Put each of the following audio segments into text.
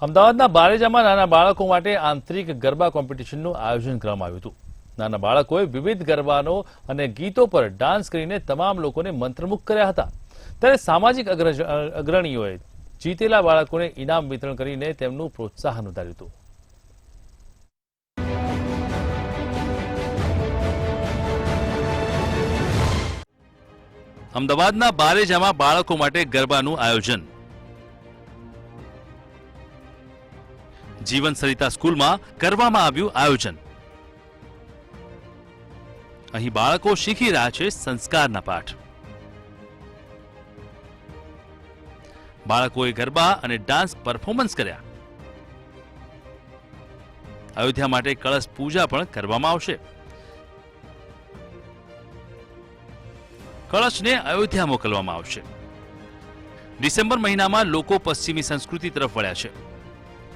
અમદાવાદના બારેજામાં નાના બાળકો માટે આંતરિક ગરબા કોમ્પિટિશનનું આયોજન કરવામાં આવ્યું હતું। નાના બાળકોએ વિવિધ ગરબાનો અને ગીતો પર ડાન્સ કરીને તમામ લોકોને મંત્રમુગ્ધ કર્યા હતા। ત્યારે સામાજિક અગ્રણીઓએ જીતેલા બાળકોને ઇનામ વિતરણ કરીને તેમનું પ્રોત્સાહન વધાર્યું હતું। અમદાવાદના બારેજામાં બાળકો માટે ગરબાનું આયોજન। જીવન સરિતા સ્કૂલમાં કરવામાં આવ્યું આયોજન। અહીં બાળકો શીખી રહ્યા છે સંસ્કારના પાઠ। બાળકોએ ગરબા અને ડાન્સ પરફોર્મન્સ કર્યા। અયોધ્યા માટે કળશ પૂજા પણ કરવામાં આવશે। કળશને અયોધ્યા મોકલવામાં આવશે। ડિસેમ્બર મહિનામાં લોકો પશ્ચિમી સંસ્કૃતિ તરફ વળ્યા છે।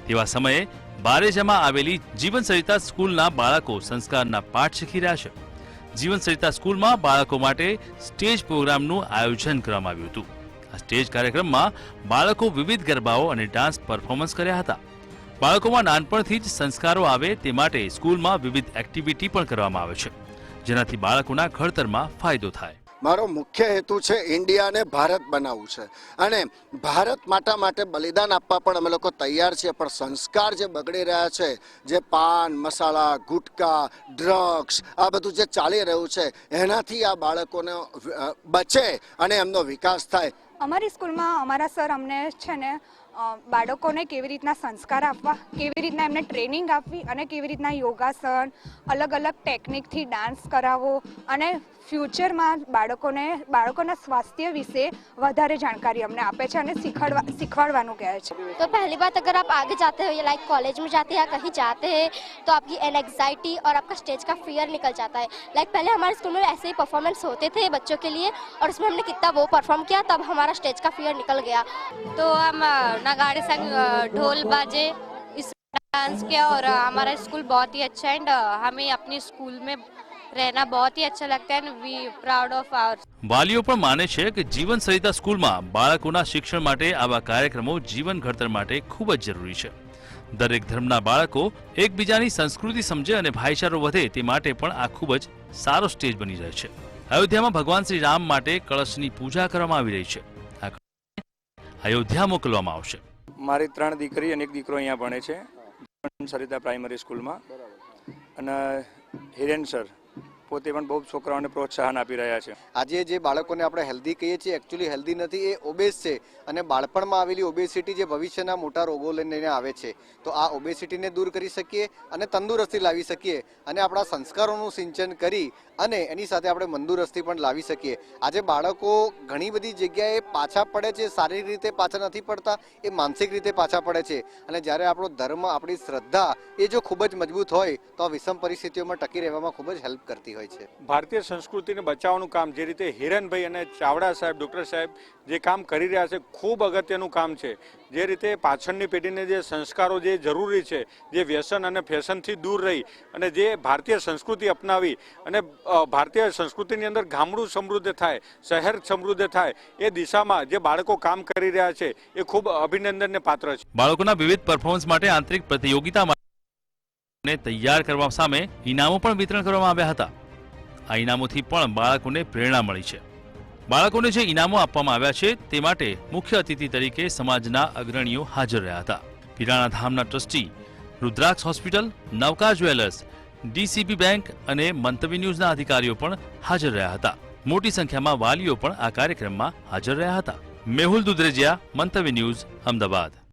તેવા સમયે બારેજામાં આવેલી જીવન સરિતા સ્કૂલના બાળકો સંસ્કારના પાઠ શીખી રહ્યા છે। જીવન સરિતા સ્કૂલમાં બાળકો માટે સ્ટેજ પ્રોગ્રામનું આયોજન કરવામાં આવ્યું હતું। આ સ્ટેજ કાર્યક્રમમાં બાળકો વિવિધ ગરબાઓ અને ડાન્સ પરફોર્મન્સ કર્યા હતા। બાળકોમાં નાનપણથી જ સંસ્કારો આવે તે માટે સ્કૂલમાં વિવિધ એક્ટિવિટી પણ કરવામાં આવે છે, જેનાથી બાળકોના ઘડતરમાં ફાયદો થાય। મારો મુખ્ય હેતુ છે ઇન્ડિયાને ભારત બનાવવું છે અને ભારત માટે બલિદાન આપવા પણ અમે લોકો તૈયાર છીએ। પણ સંસ્કાર જે બગડી રહ્યા છે, જે પાન મસાલા ગુટકા ડ્રગ્સ આ બધું જે ચાલી રહ્યું છે, એનાથી આ બાળકોને બચે અને એમનો વિકાસ થાય। અમારી સ્કૂલમાં અમારા સર અમને છે ને બાળકોને કેવી રીતના સંસ્કાર આપવા, કેવી રીતના એમને ટ્રેનિંગ આપવી અને કેવી રીતના યોગાસન અલગ અલગ ટેકનિકથી ડાન્સ કરાવવો અને ફ્યુચરમાં બાળકોના સ્વાસ્થ્ય વિશે વધારે जानकारी हमने आपे છે અને सिखाड़वानु કહે છે। तो पहली बात, अगर आप आगे जाते हो या लाइक कॉलेज में जाते हैं या कहीं जाते हैं तो आपकी एंग्जाइटी और आपका स्टेज का फियर निकल जाता है। लाइक पहले हमारे स्कूल में ऐसे ही परफॉर्मेंस होते थे बच्चों के लिए और उसमें हमने कितना वो परफॉर्म किया, तब हमारा स्टेज का फियर निकल गया। तो हम नगाड़े संग ढोल बाजे इस डांस किया और हमारा स्कूल बहुत ही अच्छा है एंड हमें अपनी स्कूल में रहना बहुत ही अच्छा लगता है and we proud of our. વાલીઓ પણ માને છે કે જીવન સરિતા સ્કૂલમાં બાળકોના શિક્ષણ માટે આવા કાર્યક્રમો જીવન ઘડતર માટે ખૂબ જ જરૂરી છે। દરેક ધર્મના બાળકો એકબીજાની સંસ્કૃતિ સમજે અને ભાઈચારો વધે તે માટે પણ આ ખૂબ જ સારો સ્ટેજ બની જાય છે। અયોધ્યામાં ભગવાન શ્રી રામ માટે કળશની પૂજા કરવામાં આવી રહી છે। આ અયોધ્યા મોકલવામાં આવશે। મારી 3 દીકરી અને 1 દીકરો અહીંયા ભણે છે જીવન સરિતા પ્રાઇમરી સ્કૂલમાં અને હિરેન સર પોતે પણ બહુ છોકરાઓને પ્રોત્સાહન આપી રહ્યા છે। આજે જે બાળકોને આપણે હેલ્ધી કહીએ છીએ, એકચ્યુઅલી હેલ્ધી નથી, એ ઓબેસ છે અને બાળપણમાં આવેલી ઓબેસિટી જે ભવિષ્યના મોટા રોગો લઈને આવે છે, તો આ ઓબેસિટીને દૂર કરી શકીએ અને તંદુરસ્તી લાવી શકીએ અને આપણા સંસ્કારોનું સિંચન કરી અને એની સાથે આપણે તંદુરસ્તી પણ લાવી શકીએ। આજે બાળકો ઘણી બધી જગ્યાએ પાછા પડે છે, શારીરિક રીતે પાછા નથી પડતા, એ માનસિક રીતે પાછા પડે છે અને જ્યારે આપણો ધર્મ, આપણી શ્રદ્ધા એ જો ખૂબ જ મજબૂત હોય તો આ વિષમ પરિસ્થિતિઓમાં ટકી રહેવામાં ખૂબ જ હેલ્પ કરતી હોય છે। ભારતીય સંસ્કૃતિને બચાવવાનું કામ જે રીતે હિરણભાઈ અને ચાવડા સાહેબ, ડૉક્ટર સાહેબ જે કામ કરી રહ્યા છે, ખૂબ અગત્યનું કામ છે। જે રીતે પાછળની પેઢીને જે સંસ્કારો જે જરૂરી છે, જે વ્યસન અને ફેશનથી દૂર રહી અને જે ભારતીય સંસ્કૃતિ અપનાવી અને ભારતીય સંસ્કૃતિની અંદર ગામડું સમૃદ્ધ થાય, શહેર સમૃદ્ધ થાય, એ દિશામાં જે બાળકો કામ કરી રહ્યા છે એ ખૂબ અભિનંદનને પાત્ર છે। બાળકોના વિવિધ પરફોર્મન્સ માટે આંતરિક પ્રતિયોગિતા માટે તૈયાર કરવા સામે ઇનામો પણ વિતરણ કરવામાં આવ્યા હતા। આ ઇનામોથી પણ બાળકોને પ્રેરણા મળી છે। બાળકોને જે ઇનામો આપવામાં આવ્યા છે તે માટે મુખ્ય અતિથિ તરીકે સમાજના અગ્રણીઓ હાજર રહ્યા હતા। પીરાણા ધામના ટ્રસ્ટી, રુદ્રાક્ષ હોસ્પિટલ, નવકાર જ્વેલર્સ, ડીસીબી બેંક અને મંતવ્ય ન્યૂઝના અધિકારીઓ પણ હાજર રહ્યા હતા। મોટી સંખ્યામાં વાલીઓ પણ આ કાર્યક્રમમાં હાજર રહ્યા હતા। મેહુલ દુધરેજિયા, મંતવ્ય ન્યૂઝ, અમદાવાદ।